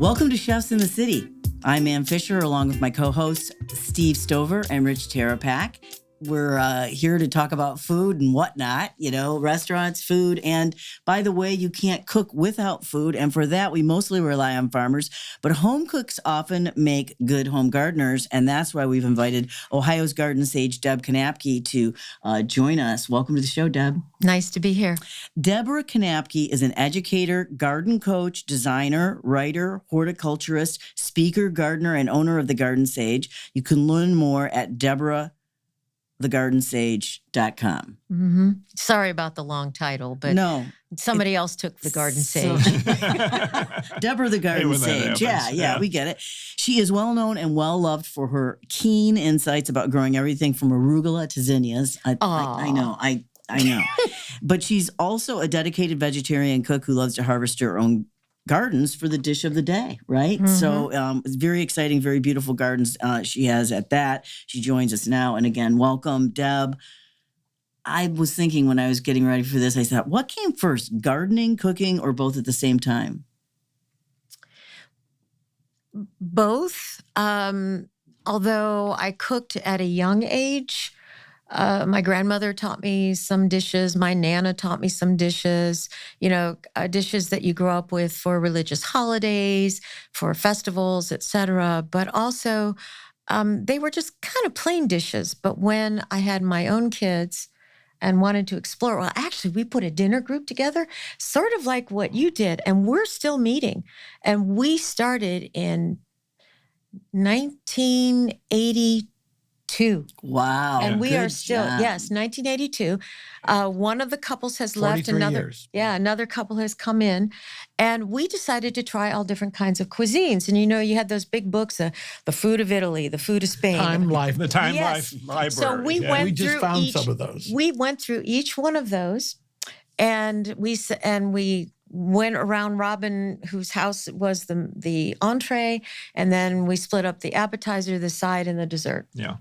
Welcome to Chefs in the City. I'm Ann Fisher, along with my co-hosts Steve Stover and Rich Terapak. We're here to talk about food and whatnot, restaurants, food. And by the way, you can't cook without food. And for that, we mostly rely on farmers. But home cooks often make good home gardeners. And that's why we've invited Ohio's garden sage, Deb Knapke, to join us. Welcome to the show, Deb. Nice to be here. Deborah Knapke is an educator, garden coach, designer, writer, horticulturist, speaker, gardener, and owner of the Garden Sage. You can learn more at thegardensage.com. Mm-hmm. Sorry about the long title, but no, somebody else took the Garden Sage. Deborah the Garden Sage. Yeah, we get it. She is well known and well loved for her keen insights about growing everything from arugula to zinnias. I know. But she's also a dedicated vegetarian cook who loves to harvest her own gardens for the dish of the day, right? Mm-hmm. So it's very exciting, very beautiful gardens she has at that. She joins us now. And again, welcome, Deb. I was thinking when I was getting ready for this, I thought, what came first, gardening, cooking, or both at the same time? Both. Although I cooked at a young age. My grandmother taught me some dishes. My Nana taught me some dishes, dishes that you grow up with for religious holidays, for festivals, etc. But also, they were just kind of plain dishes. But when I had my own kids and wanted to explore, well, actually, we put a dinner group together, sort of like what you did. And we're still meeting. And we started in 1982. Wow. And we are still, job. yes, 1982. One of the couples has left. Another couple has come in. And we decided to try all different kinds of cuisines. And you had those big books, the food of Italy, the food of Spain. The Time Life Library. So we just found some of those. We went through each one of those, and we went around robin, whose house was the entree, and then we split up the appetizer, the side, and the dessert. Yeah.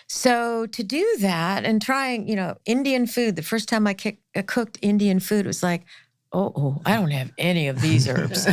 So to do that and trying, Indian food, the first time I cooked Indian food, it was like, oh, I don't have any of these herbs.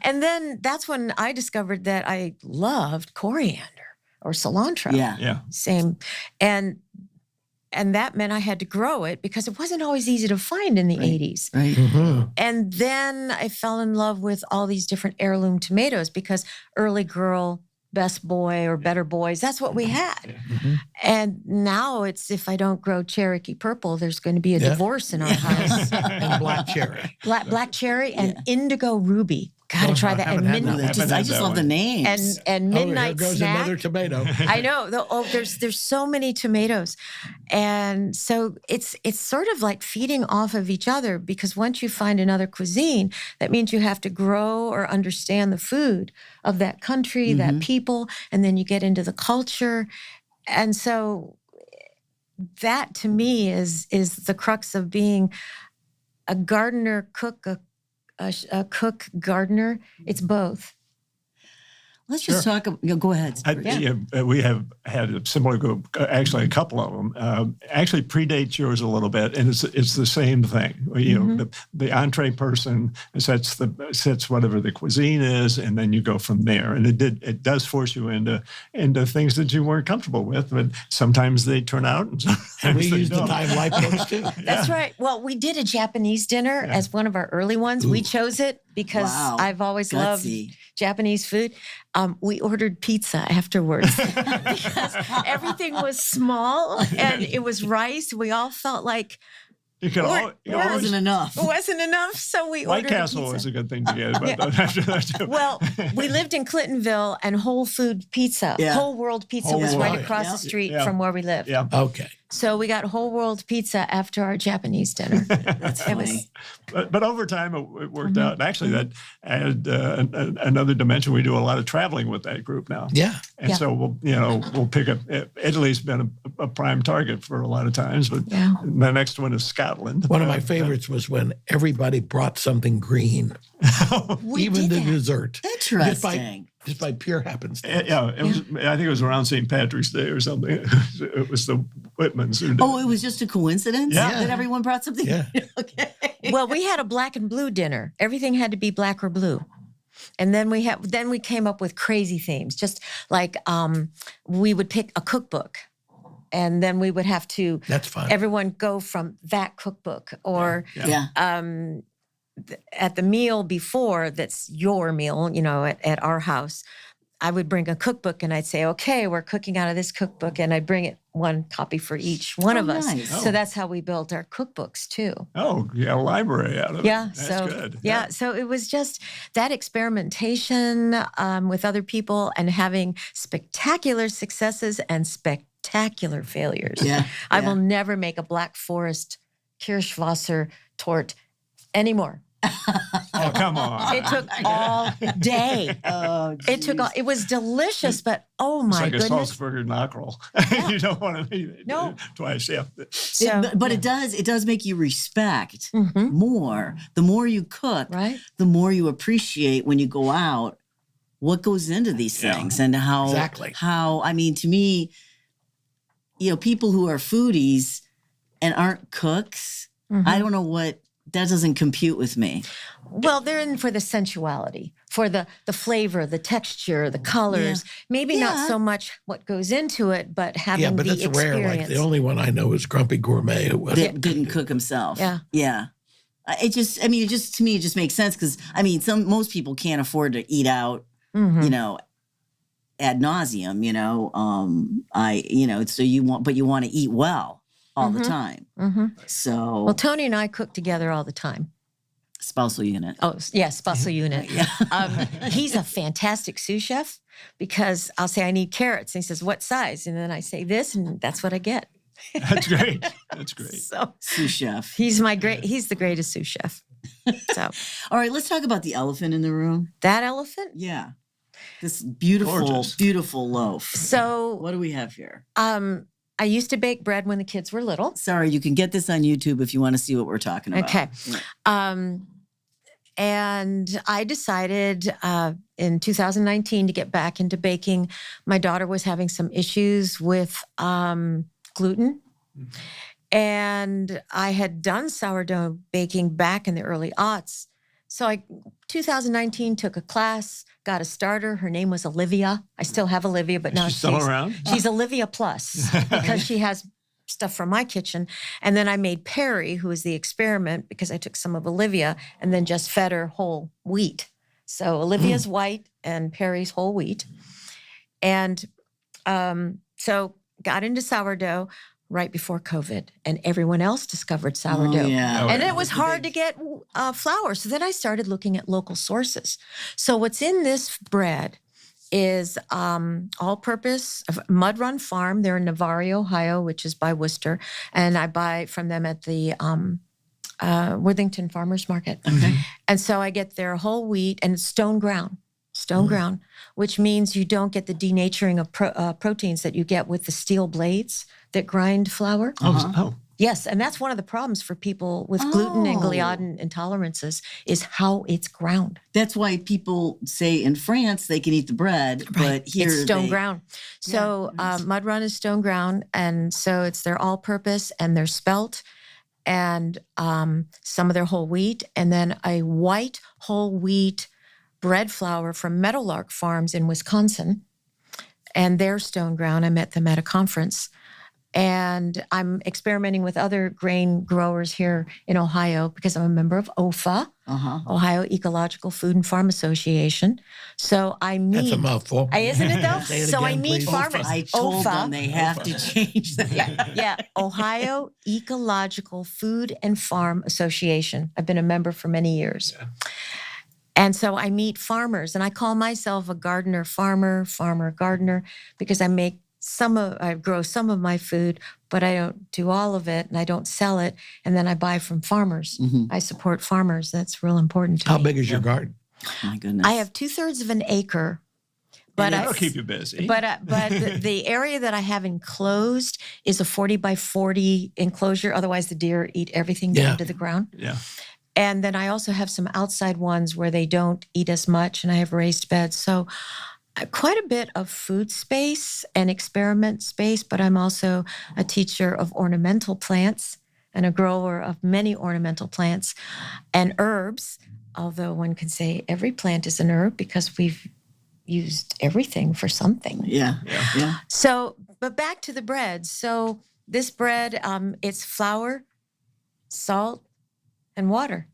And then that's when I discovered that I loved coriander or cilantro. Yeah. Same. And that meant I had to grow it because it wasn't always easy to find in the 80s. Right. Mm-hmm. And then I fell in love with all these different heirloom tomatoes because early girl, best boy, or better boys, that's what we had. Mm-hmm. And now it's, if I don't grow Cherokee purple, there's going to be a divorce in our house. And black cherry. Black cherry and indigo ruby. Got to try that. And midnight. I just love the names. And midnight here goes snack. Another tomato. I know. There's so many tomatoes, and so it's sort of like feeding off of each other, because once you find another cuisine, that means you have to grow or understand the food of that country, that people, and then you get into the culture, and so that to me is the crux of being a gardener, cook, a cook gardener. It's both. Let's just talk. Go ahead. We have had a similar group, actually a couple of them, actually predates yours a little bit, and it's the same thing. The entree person sets whatever the cuisine is, and then you go from there. And it does force you into things that you weren't comfortable with, but sometimes they turn out, and sometimes we use the Time Life books too. That's right. Well, we did a Japanese dinner as one of our early ones. Ooh. We chose it because I've always loved Japanese food. We ordered pizza afterwards because everything was small and it was rice. We all felt like it wasn't enough. It wasn't enough, so we ordered White Castle was a good thing to get. After that too. Well, we lived in Clintonville, and Whole Food Pizza, Whole World Pizza was right across the street from where we lived. Yeah. Okay. So we got Whole World Pizza after our Japanese dinner. That's funny. But over time, it worked out. And actually, that added another dimension. We do a lot of traveling with that group now. Yeah. And so we'll pick up. Italy's been a prime target for a lot of times, but the next one is Scotland. One of my favorites was when everybody brought something green, even the dessert. Interesting. Just by pure happenstance. It was. I think it was around St. Patrick's Day or something. It was the Whitmans who did. Oh, it was just a coincidence that everyone brought something. Yeah. Okay. Well, we had a black and blue dinner. Everything had to be black or blue. And then we came up with crazy themes, just like we would pick a cookbook. And then we would have to, that's fun. Everyone go from that cookbook or at the meal before, that's your meal, at our house, I would bring a cookbook and I'd say, okay, we're cooking out of this cookbook. And I'd bring it one copy for each one of us. Nice. So that's how we built our cookbooks too. Oh, yeah, a library out of it. That's good. Yeah, so it was just that experimentation with other people and having spectacular successes and spectacular failures. Yeah. I will never make a Black Forest Kirschwasser torte anymore. Oh, come on. It took all day. It was delicious, but oh my goodness. It's like a goodness. Salzburger knockerel. You don't want to eat it twice. Yeah. But it does make you respect more. The more you cook, right? The more you appreciate when you go out what goes into these things and how, I mean, to me, people who are foodies and aren't cooks, I don't know what, that doesn't compute with me. Well, they're in for the sensuality, for the flavor, the texture, the colors. Yeah. Maybe not so much what goes into it, but having the experience. Yeah, but it's rare. Like the only one I know is Grumpy Gourmet, who didn't cook himself. Yeah. Yeah. To me, it just makes sense because, most people can't afford to eat out, ad nauseum, so you want to eat well all the time. So. Well, Tony and I cook together all the time. Spousal unit. Oh, yeah, spousal unit. Yeah. He's a fantastic sous chef because I'll say, I need carrots. And he says, what size? And then I say this, and that's what I get. That's great. That's great. So, sous chef. He's the greatest sous chef. So, all right, let's talk about the elephant in the room. That elephant? Yeah. This beautiful loaf. So, what do we have here? I used to bake bread when the kids were little. Sorry, you can get this on YouTube if you want to see what we're talking about. Okay. Yeah. And I decided in 2019 to get back into baking. My daughter was having some issues with gluten. And I had done sourdough baking back in the early aughts. So 2019 took a class, got a starter. Her name was Olivia. I still have Olivia, but now she's still around. She's Olivia Plus because she has stuff from my kitchen. And then I made Perry, who was the experiment, because I took some of Olivia and then just fed her whole wheat. So Olivia's white and Perry's whole wheat. And so got into sourdough right before COVID, and everyone else discovered sourdough. And it was hard to get flour. So then I started looking at local sources. So what's in this bread is all-purpose Mud Run Farm. They're in Navarre, Ohio, which is by Worcester. And I buy from them at the Worthington Farmers Market. Okay. And so I get their whole wheat, and it's stone ground, which means you don't get the denaturing of proteins that you get with the steel blades that grind flour. Oh. Yes, and that's one of the problems for people with gluten and gliadin intolerances is how it's ground. That's why people say in France they can eat the bread, but here it's stone ground. So Mud Run is stone ground, and so it's their all-purpose and their spelt, and some of their whole wheat, and then a white whole wheat bread flour from Meadowlark Farms in Wisconsin, and they're stone ground. I met them at a conference. And I'm experimenting with other grain growers here in Ohio because I'm a member of OFA, Ohio Ecological Food and Farm Association. So I meet... That's a mouthful. Isn't it though? Say it So again, I meet please. farmers. I told them they have to change that. Yeah, Ohio Ecological Food and Farm Association. I've been a member for many years. Yeah. And so I meet farmers, and I call myself a gardener, farmer, gardener, because I grow some of my food, but I don't do all of it, and I don't sell it. And then I buy from farmers. I support farmers. That's real important to me. How big is your garden? Oh, my goodness. I have 2/3 of an acre. But that'll keep you busy. But the area that I have enclosed is a 40 by 40 enclosure. Otherwise, the deer eat everything down to the ground. Yeah. And then I also have some outside ones where they don't eat as much, and I have raised beds. So quite a bit of food space and experiment space, but I'm also a teacher of ornamental plants and a grower of many ornamental plants and herbs. although one can say every plant is an herb because we've used everything for something. Yeah. So, but back to the bread. So this bread, it's flour, salt, and water,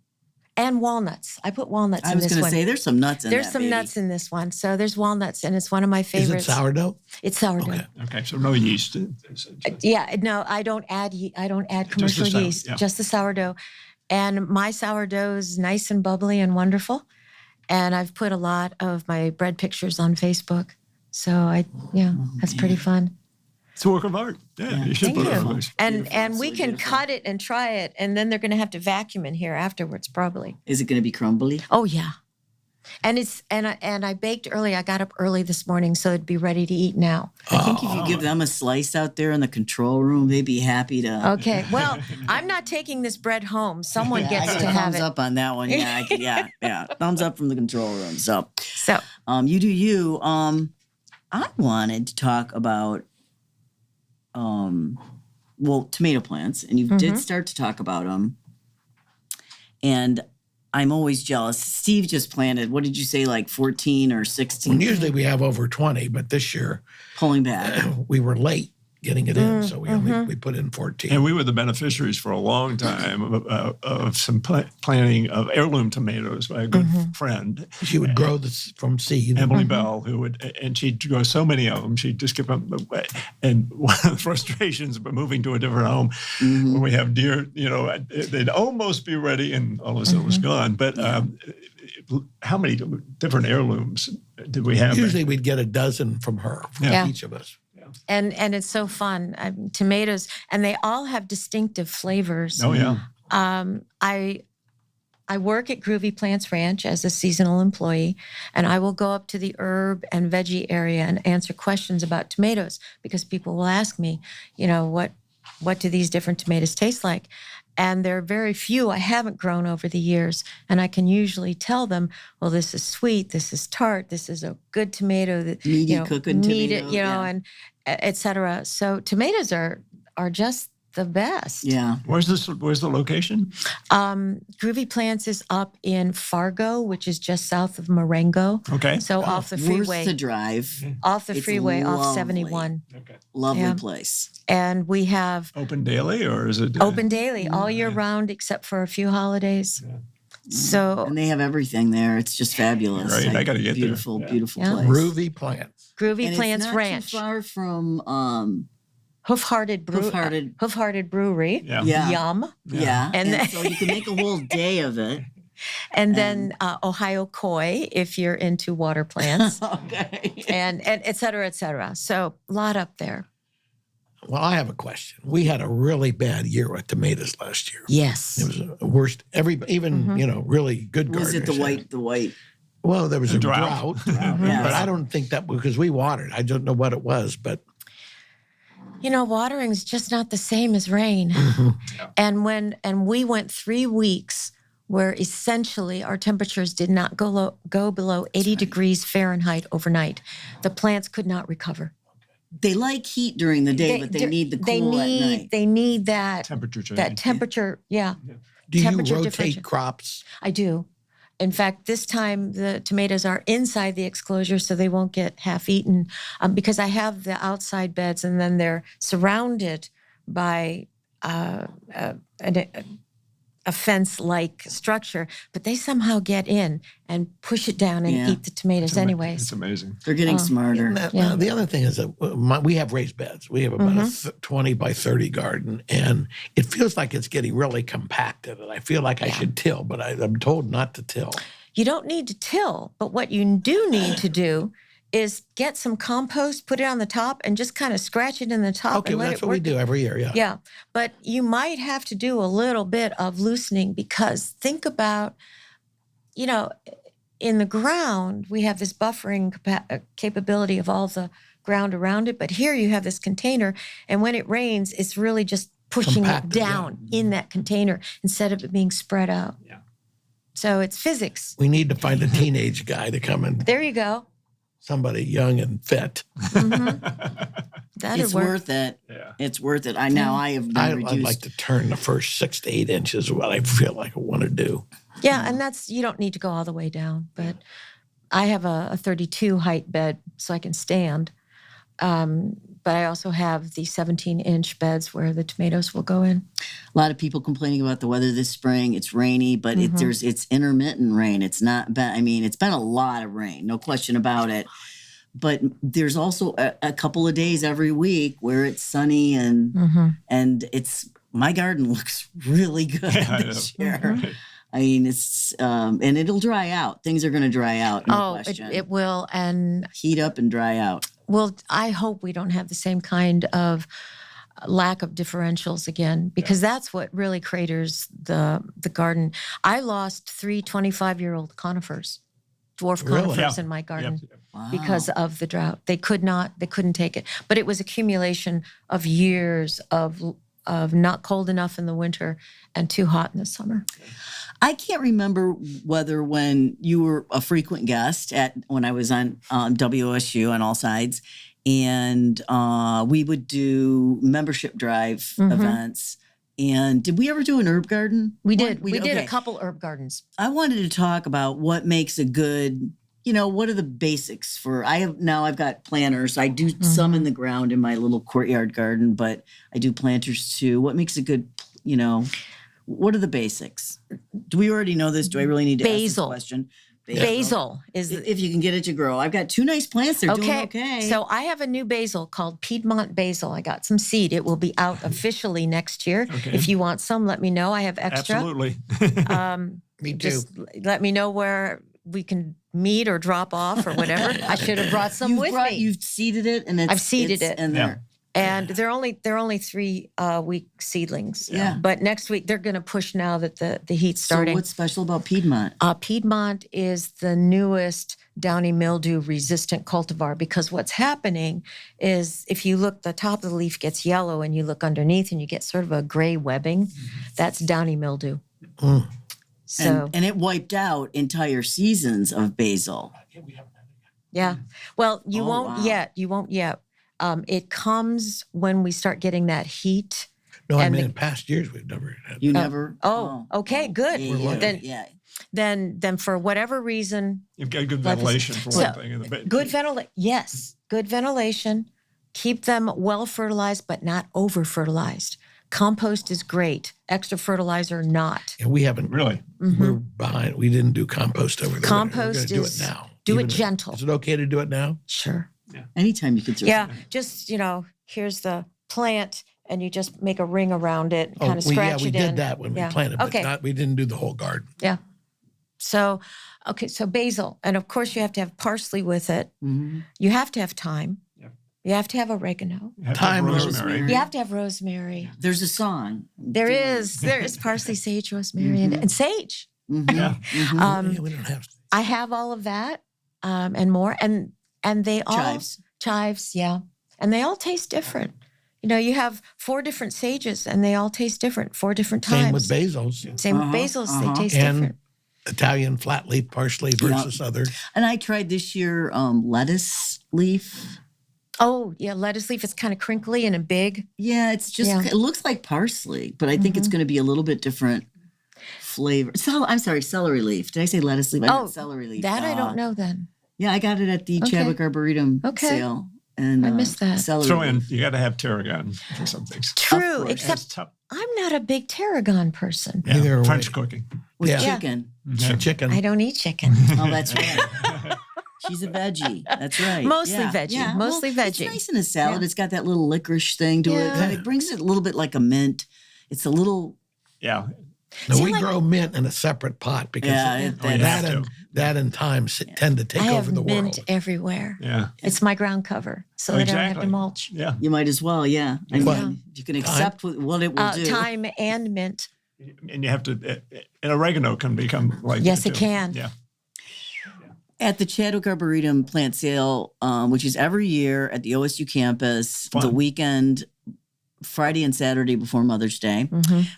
and walnuts. I put walnuts in this one. I was going to say, there's some nuts in There's that, some baby. nuts in this one. So there's walnuts, and it's one of my favorites. Is it sourdough? It's sourdough. Okay, so no yeast. Yeah, no, I don't add commercial yeast, just the sourdough. And my sourdough is nice and bubbly and wonderful. And I've put a lot of my bread pictures on Facebook. So that's pretty fun. It's a work of art. Yeah, you should Thank put it you. on. And we can cut it and try it, and then they're going to have to vacuum in here afterwards, probably. Is it going to be crumbly? Oh yeah. And I baked early. I got up early this morning, so it'd be ready to eat now. I think if you give them a slice out there in the control room, they'd be happy to. Okay. Well, I'm not taking this bread home. Someone gets I to got a have thumbs it. up on that one. Yeah. Thumbs up from the control room. So, you do you. I wanted to talk about, tomato plants, and you did start to talk about them. And I'm always jealous. Steve just planted, what did you say, like 14 or 16? Well, usually we have over 20, but this year Pulling back. we were late getting it in, so we put in 14. And we were the beneficiaries for a long time of some planting of heirloom tomatoes by a good friend. She would grow this from seed. Emily Bell, and she'd grow so many of them, she'd just give them away. And one of the frustrations of moving to a different home, when we have deer, they'd almost be ready, and all of a sudden it was gone. But how many different heirlooms did we have? Usually we'd get a dozen from her, from each of us. And it's so fun. Tomatoes, and they all have distinctive flavors. Oh, yeah. I work at Groovy Plants Ranch as a seasonal employee, and I will go up to the herb and veggie area and answer questions about tomatoes because people will ask me, what do these different tomatoes taste like? And there are very few I haven't grown over the years. And I can usually tell them, well, this is sweet, this is tart, this is a good tomato. Meaty cooking tomato. And et cetera. So tomatoes are just the best. Yeah. Where's the location? Groovy Plants is up in Fargo, which is just south of Marengo. Okay. So off the freeway. Worth the drive. Off the It's freeway, off lovely. 71. Okay. Lovely place. And we have Open daily, or is it? open daily all year round except for a few holidays. Yeah. So and they have everything there. It's just fabulous. Right, I got to get beautiful, there. Beautiful Yeah. place. Groovy Plants. Groovy And Plants it's not Ranch. too far from Hoof-Hearted Brewery. Yeah. Yum. Yeah. And And so you can make a whole day of it. And then Ohio Koi, if you're into water plants. Okay. and et cetera, et cetera. So a lot up there. Well, I have a question. We had a really bad year with tomatoes last year. Yes. It was the worst. Really good gardeners. Was it the white? Well, there was a drought. Yes. But I don't think that because we watered. I don't know what it was, but Watering is just not the same as rain. And we went 3 weeks where essentially our temperatures did not go below 80 degrees Fahrenheit overnight. The plants could not recover. They like heat during the day, but they need the cool at night. They need that Temperature change. That temperature, yeah. do you Temperature rotate differential. crops? I do. In fact, this time the tomatoes are inside the exclosure so they won't get half eaten because I have the outside beds and then they're surrounded by a fence-like structure, but they somehow get in and push it down and eat the tomatoes anyways. It's amazing. They're getting smarter. Now, the other thing is that we have raised beds. We have about a 20 by 30 garden, and it feels like it's getting really compacted, and I feel like I should till, but I'm told not to till. You don't need to till, but what you do need to do is get some compost, put it on the top, and just kind of scratch it in the top. Okay, and well, let that's it what we work. do every year, yeah. Yeah, but you might have to do a little bit of loosening because think about, in the ground, we have this buffering capability of all the ground around it, but here you have this container, and when it rains, it's really just pushing Compacted, it down in that container instead of it being spread out. Yeah. So it's physics. We need to find a teenage guy to come in, There you go. somebody young and fit. That'd It's work. worth it. Yeah. It's worth it. I have been I'd reduced. like to turn the first 6 to 8 inches, what I feel like I want to do. Yeah, and that's, you don't need to go all the way down, but I have a 32 height bed so I can stand. But I also have the 17-inch beds where the tomatoes will go in. A lot of people complaining about the weather this spring. It's rainy, but it's intermittent rain. It's not been, I mean, it's been a lot of rain, no question about it. But there's also a couple of days every week where it's sunny and it's, my garden looks really good this year. I mean, it's and it'll dry out. Things are going to dry out. No question. It will, and heat up and dry out. Well, I hope we don't have the same kind of lack of differentials again, because that's what really craters the garden. I lost 3 25-year-old conifers, dwarf conifers in my garden because of the drought. They couldn't take it. But it was accumulation of years of not cold enough in the winter and too hot in the summer. I can't remember whether when you were a frequent guest when I was on WSU on All Sides, and we would do membership drive events. And did we ever do an herb garden? We did. We did a couple herb gardens. I wanted to talk about what makes a good, what are the basics for, I've got planters. I do some in the ground in my little courtyard garden, but I do planters too. What makes a good, what are the basics? Do we already know this? Do I really need to ask this question? Basil is if you can get it to grow. I've got 2 nice plants. They're doing okay. So I have a new basil called Piedmont basil. I got some seed. It will be out officially next year. Okay. If you want some, let me know. I have extra. Absolutely. Me too. Just let me know where we can meet or drop off or whatever. I should have brought some with me. You've seeded it, and I've seeded it in there. And they're only 3 week seedlings. Yeah. But next week they're going to push now that the heat's starting. So what's special about Piedmont? Piedmont is the newest downy mildew resistant cultivar, because what's happening is if you look, the top of the leaf gets yellow and you look underneath and you get sort of a gray webbing. That's downy mildew. So and it wiped out entire seasons of basil. Yeah. Well, you won't yet. You won't yet. It comes when we start getting that heat. No, I mean in past years we've never had. You never. Okay, good. Then for whatever reason, you've got good ventilation for one thing. Good ventilation. Yes, good ventilation. Keep them well fertilized, but not over fertilized. Compost is great. Extra fertilizer, not. And we haven't really. We're behind. We didn't do compost over there. Compost do it now. Do it gentle. Is it okay to do it now? Sure. Yeah. Anytime you can throw it. Just, here's the plant and you just make a ring around it, kind of scratch it in. We did that when we planted, but we didn't do the whole garden. Yeah. So basil. And of course you have to have parsley with it. You have to have thyme. You have to have oregano. Thyme, rosemary. You have to have rosemary. There's a song. There is parsley, sage, rosemary, and sage. We don't have. I have all of that and more. And they all chives, and they all taste different. You have 4 different sages, and they all taste different. 4 different times. Same with basils. Same with basils, they taste different. Italian flat leaf parsley versus other. And I tried this year lettuce leaf. Oh yeah, lettuce leaf. It's kind of crinkly and big. Yeah, it's just it looks like parsley, but I think it's going to be a little bit different flavor. I'm sorry, celery leaf. Did I say lettuce leaf? I meant celery leaf. That I don't know then. Yeah, I got it at the Chadwick Arboretum sale. And I missed that. Throw in, you got to have tarragon for some things. True, except I'm not a big tarragon person. Yeah, French cooking. With chicken. Chicken. I don't eat chicken. Oh, that's right. She's a veggie. That's right. Mostly veggie. Yeah. Mostly veggie. It's nice in a salad. Yeah. It's got that little licorice thing to it. And it brings it a little bit like a mint. It's a little... Yeah. No, we grow mint in a separate pot because that and thyme tend to take over the world. I have mint everywhere. Yeah. It's my ground cover, so I don't have to mulch. Yeah. You might as well, I mean, you can accept what it will do. Thyme and mint. And you have to... And oregano can become like Yes, that it too. can. Yeah. At the Chadwick Arboretum plant sale, which is every year at the OSU campus, the weekend, Friday and Saturday before Mother's Day.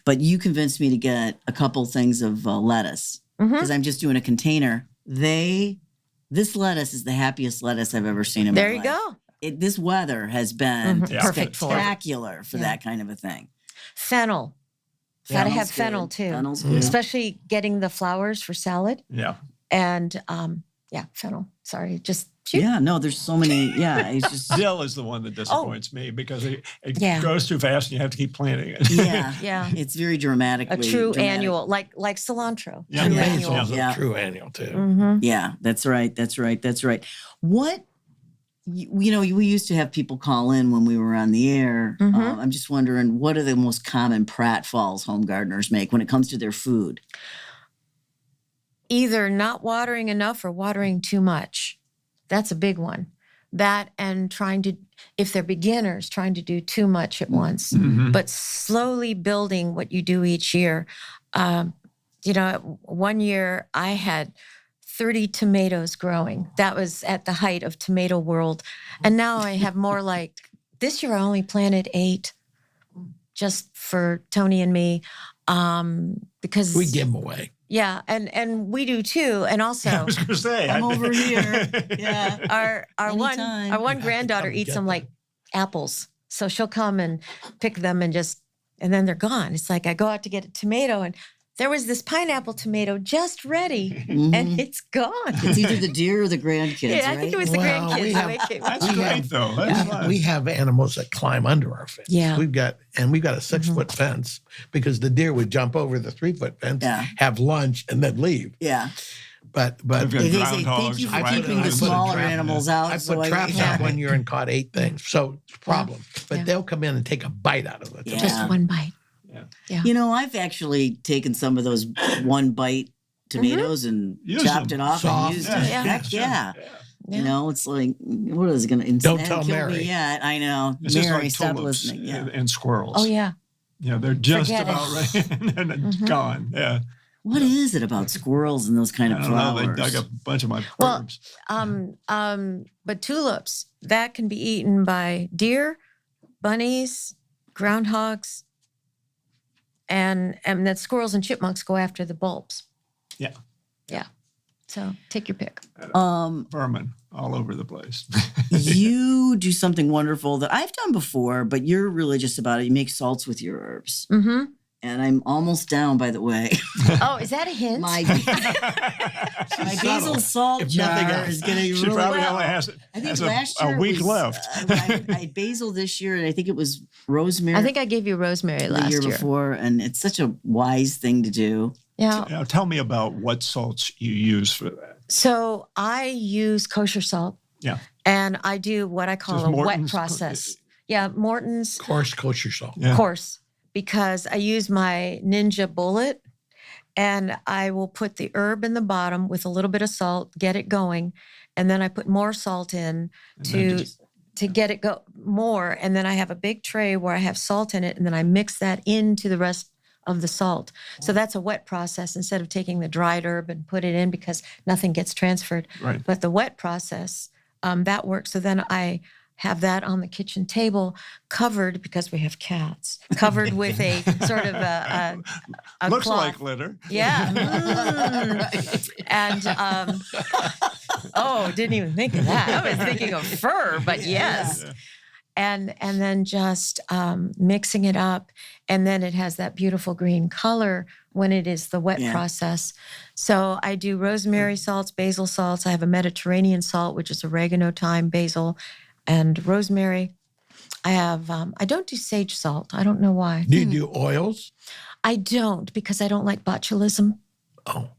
But you convinced me to get a couple things of lettuce because I'm just doing a container. This lettuce is the happiest lettuce I've ever seen in my life. There you go. This weather has been perfect spectacular for that kind of a thing. Fennel. Gotta have fennel too. Fennel's good. Especially getting the flowers for salad. Yeah. And fennel. Sorry, just shoot. Yeah, no, there's so many. Yeah, it's just Dill is the one that disappoints me because it Yeah. goes too fast and you have to keep planting it. Yeah. It's very dramatically A true dramatic. annual, like cilantro. Yeah. True Yeah. annual. Basil's Yeah. a true annual too. Mm-hmm. Yeah, that's right. What we used to have people call in when we were on the air. Mhm. I'm just wondering, what are the most common pratfalls home gardeners make when it comes to their food? Either not watering enough or watering too much. That's a big one. That and if they're beginners, trying to do too much at once, Mhm. but slowly building what you do each year. One year I had 30 tomatoes growing. That was at the height of tomato world. And now I have more like, this year I only planted 8 just for Tony and me. Because We give them away. yeah, and we do too. And also I was going to say. I'm over here. Yeah. our Anytime. one granddaughter Come eats get them them. like apples. So she'll come and pick them and then they're gone. It's like I go out to get a tomato and there was this pineapple tomato just ready and it's gone. It's either the deer or the grandkids, Yeah, I right? think it was the Well, grandkids. we the have- way it came. That's We great, have- though. That's fun. We have animals that climb under our fence. Yeah. We've got a 6-foot fence because the deer would jump over the 3-foot fence, Yeah. have lunch, and then leave. Yeah. But We've got They say, thank groundhogs, you for rabbits. keeping I the put a smaller trap- animals out. I so put traps out one year and caught 8 things. So it's a problem. But Yeah. they'll come in and take a bite out of it. Yeah. Just one bite. I've actually taken some of those one bite tomatoes and Use chopped them. it off Soft. and used Yeah. it. Yeah. Heck yeah. Yeah. It's like, what is it going to Don't tell kill Mary. me yet? I know. It's just Mary, like stop tulips listening. Yeah. and squirrels. Oh yeah. They're just Forget it. about ready and then it's gone. Yeah. What is it about squirrels and those kind I of don't know. flowers? They dug up a bunch of my Well, herbs. But tulips, that can be eaten by deer, bunnies, groundhogs, and that squirrels and chipmunks go after the bulbs. Yeah. Yeah. So take your pick. Vermin all over the place. You do something wonderful that I've done before, but you're religious about it. You make salts with your herbs. Mm-hmm. And I'm almost down, by the way. Oh, is that a hint? My basil subtle. salt If nothing jar else. is getting She really probably well. only has I think has last a year it week was, left. I had basil this year, and I think it was rosemary I think I gave you rosemary the last year year. before, and it's such a wise thing to do. Yeah. Now, tell me about what salts you use for that. So I use kosher salt. Yeah. And I do what I call Just a wet Morton's process. Yeah, Morton's Coarse kosher salt. Yeah. course, because I use my Ninja Bullet and I will put the herb in the bottom with a little bit of salt, get it going. And then I put more salt in And then to get it go more. And then I have a big tray where I have salt in it. And then I mix that into the rest of the salt. So that's a wet process instead of taking the dried herb and put it in because nothing gets transferred. Right. But the wet process, that works. So then I have that on the kitchen table covered, because we have cats, covered with a sort of a Looks cloth. like litter. Yeah. And, didn't even think of that. I was thinking of fur, but yes. Yeah. And then just mixing it up. And then it has that beautiful green color when it is the wet Yeah. process. So I do rosemary salts, basil salts. I have a Mediterranean salt, which is oregano, thyme, basil, and rosemary. I have, I don't do sage salt. I don't know why. Do you do oils? I don't, because I don't like botulism. Oh.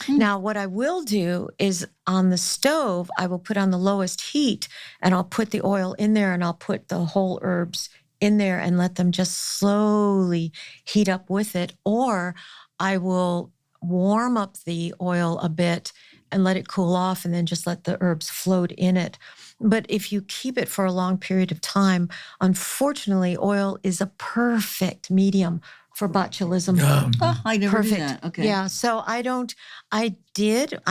Now, what I will do is on the stove, I will put on the lowest heat and I'll put the oil in there and I'll put the whole herbs in there and let them just slowly heat up with it. Or I will warm up the oil a bit and let it cool off and then just let the herbs float in it. But if you keep it for a long period of time, unfortunately, oil is a perfect medium for botulism. Oh, I never Perfect. did that. Okay. Yeah. So I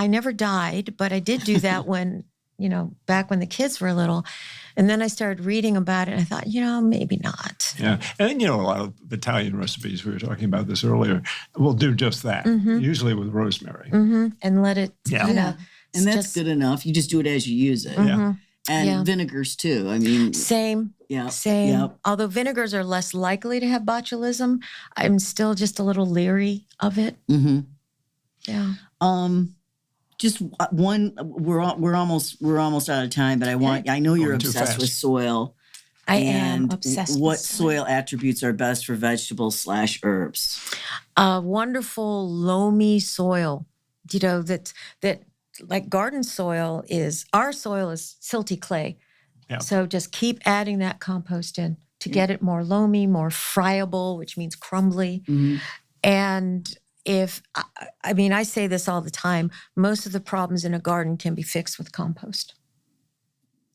never died, but I did do that when, back when the kids were little. And then I started reading about it and I thought, maybe not. Yeah. And a lot of Italian recipes, we were talking about this earlier, will do just that, usually with rosemary. Mm-hmm. And let it Yeah. kind Yeah. of. And that's good enough. You just do it as you use it. Yeah. And vinegars too. I mean, same. Yeah. Same. Yep. Although vinegars are less likely to have botulism, I'm still just a little leery of it. Mm-hmm. Yeah. Just one. We're almost out of time, but I know you're obsessed with soil. I am obsessed what with soil attributes are best for vegetables / herbs? Wonderful loamy soil. That like garden soil is, our soil is silty clay. Yeah. So just keep adding that compost in to get it more loamy, more friable, which means crumbly. Mm-hmm. And I say this all the time, most of the problems in a garden can be fixed with compost.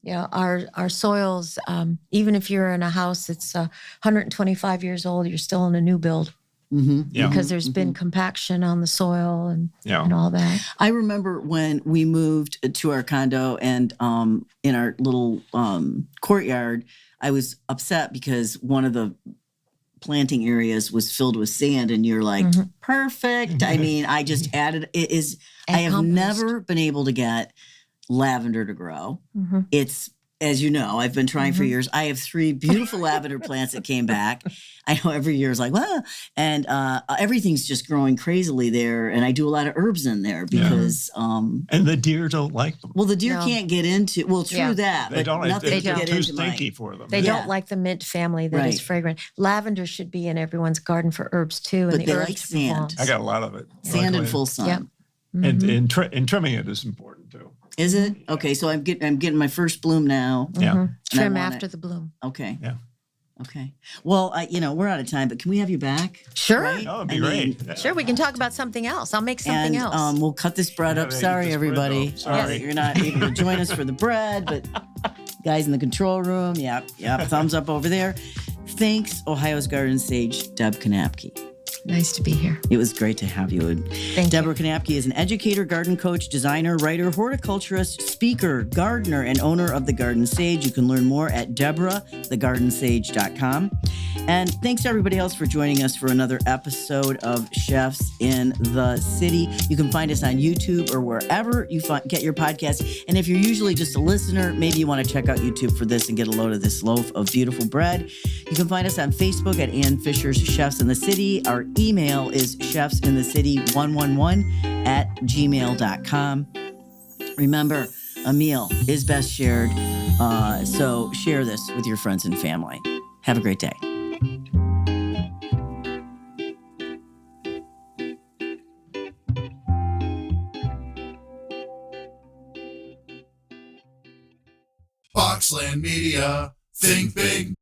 Yeah, our soils, even if you're in a house that's 125 years old, you're still in a new build. Mm-hmm. Yeah. Because there's been compaction on the soil and all that. I remember when we moved to our condo and in our little courtyard, I was upset because one of the planting areas was filled with sand, and you're like, perfect. I mean, I just added, I have never been able to get lavender to grow. Mm-hmm. It's, as you know, I've been trying for years. I have 3 beautiful lavender plants that came back. I know every year is like, wow. And everything's just growing crazily there. And I do a lot of herbs in there because... and the deer don't like them. Well, the deer can't get into... Well, true that. They don't. Nothing They're get too into stinky for them. They don't like the mint family that is fragrant. Lavender should be in everyone's garden for herbs too. But they like sand. I got a lot of it. Sand and full sun. Yep. Mm-hmm. And trimming it is important too. Is it? Okay, so I'm getting my first bloom now. Yeah. Trim after the bloom. Okay. Yeah. Okay. Well, we're out of time, but can we have you back? Sure. Right? Oh, it'd be great. Sure, we can talk about something else. I'll make something else. We'll cut this bread up. Sorry, everybody. Sorry. You're not able to join us for the bread, but guys in the control room, yep, thumbs up over there. Thanks, Ohio's Garden Sage, Deb Knapke. Nice to be here. It was great to have you. Deborah Knapke is an educator, garden coach, designer, writer, horticulturist, speaker, gardener, and owner of The Garden Sage. You can learn more at DeborahTheGardenSage.com. And thanks to everybody else for joining us for another episode of Chefs in the City. You can find us on YouTube or wherever you get your podcast. And if you're usually just a listener, maybe you want to check out YouTube for this and get a load of this loaf of beautiful bread. You can find us on Facebook at Ann Fisher's Chefs in the City. Our email is chefsinthecity111@gmail.com. Remember, a meal is best shared, so share this with your friends and family. Have a great day. Boxland Media. Think big.